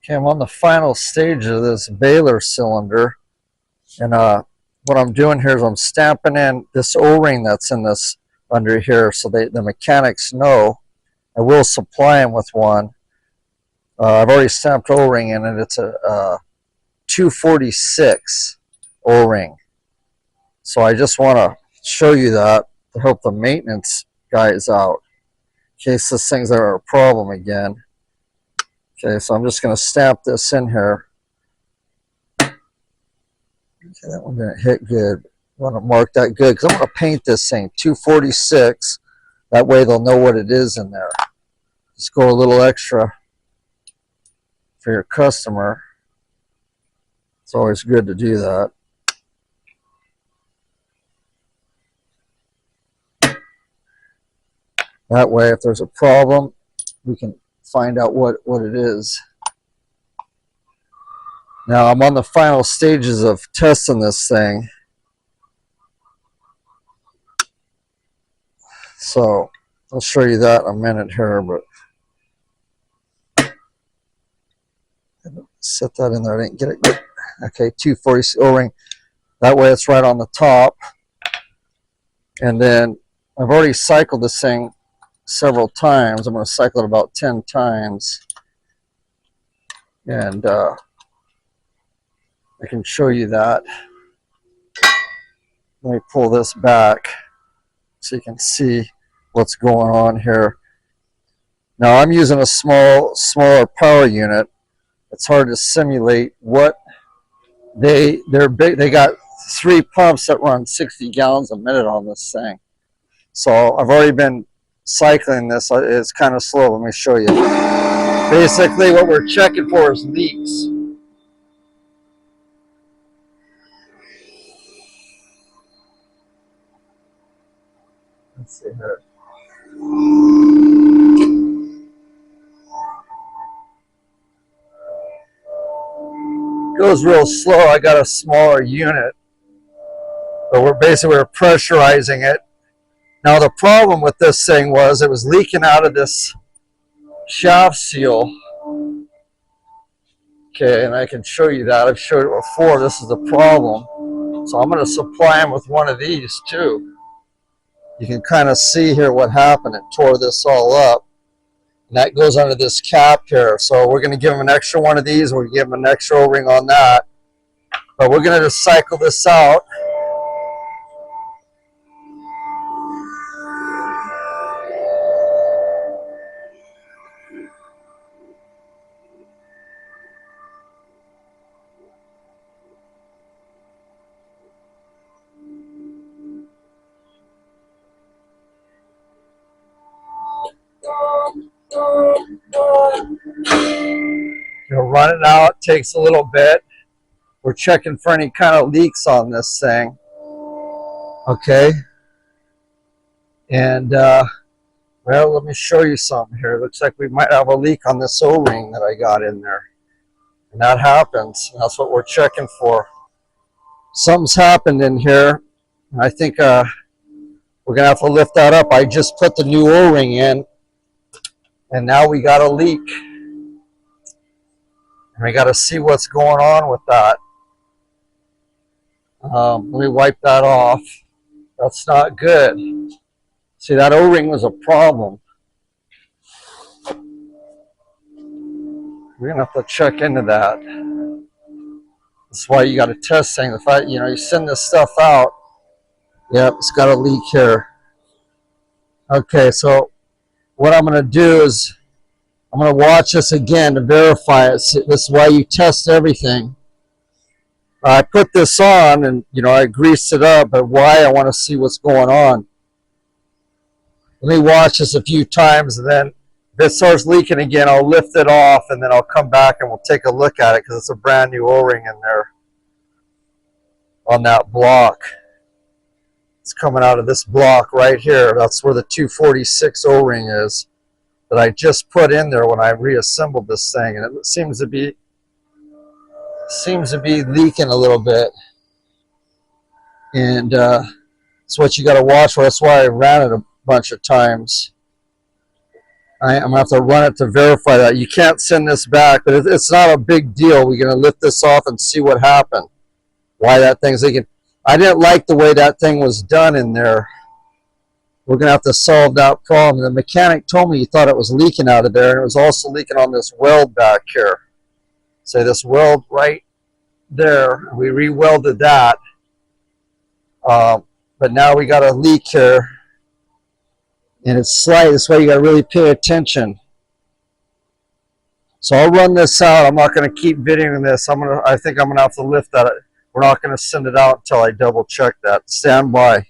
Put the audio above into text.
Okay, I'm on the final stage of this Bailor cylinder, and what I'm doing here is I'm stamping in this O-ring that's in this under here, so the mechanics know. I will supply them with one. I've already stamped O-ring in it. It's a 246 O-ring. So I just want to show you that to help the maintenance guys out in case this thing's ever a problem again. Okay, so I'm just going to stamp this in here. Okay, that one didn't hit good. I want to mark that good because I'm going to paint this thing 246. That way they'll know what it is in there. Just go a little extra for your customer. It's always good to do that. That way, if there's a problem, we can find out what it is. Now, I'm on the final stages of testing this thing. So, I'll show you that in a minute here, but set that in there. I didn't get it good. Okay, 240 O-ring. That way it's right on the top. And then I've already cycled this thing several times. I'm going to cycle it about 10 times. And I can show you that. Let me pull this back so you can see what's going on here. Now I'm using a smaller power unit. It's hard to simulate what they're big. They got 3 pumps that run 60 gallons a minute on this thing. So I've already been cycling this. It's kind of slow. Let me show you. Basically what we're checking for is leaks. Let's see here. Goes real slow. I got a smaller unit, but we're pressurizing it. Now the problem with this thing was it was leaking out of this shaft seal. Okay, and I can show you that. I've showed it before. This is the problem. So I'm going to supply them with one of these too. You can kind of see here what happened. It tore this all up. And that goes under this cap here. So we're going to give them an extra one of these. We're going to give them an extra O-ring on that. But we're going to just cycle this out. You'll run it out, takes a little bit. We're checking for any kind of leaks on this thing. Okay. And, well, let me show you something here. It looks like we might have a leak on this O-ring that I got in there. And that happens. That's what we're checking for. Something's happened in here. I think we're going to have to lift that up. I just put the new O-ring in. And now we got a leak. And we got to see what's going on with that. Let me wipe that off. That's not good. See, that O-ring was a problem. We're going to have to check into that. That's why you got to test things. If you send this stuff out, yep, it's got a leak here. Okay, so what I'm going to do is I'm going to watch this again to verify it. This is why you test everything. I put this on and, I greased it up, but why? I want to see what's going on. Let me watch this a few times, and then if it starts leaking again, I'll lift it off, and then I'll come back and we'll take a look at it because it's a brand new O-ring in there on that block. It's coming out of this block right here. That's where the 246 O-ring is that I just put in there when I reassembled this thing, and it seems to be leaking a little bit. And it's what you got to watch for. That's why I ran it a bunch of times. I'm going to have to run it to verify that. You can't send this back, but it's not a big deal. We're going to lift this off and see what happened. Why that thing's leaking. I didn't like the way that thing was done in there. We're going to have to solve that problem. The mechanic told me he thought it was leaking out of there, and it was also leaking on this weld back here. So this weld right there, we re-welded that. But now we got a leak here, and it's slight. That's why you got to really pay attention. So I'll run this out. I'm not going to keep videoing this. I think I'm going to have to lift that. We're not going to send it out until I double check that. Stand by.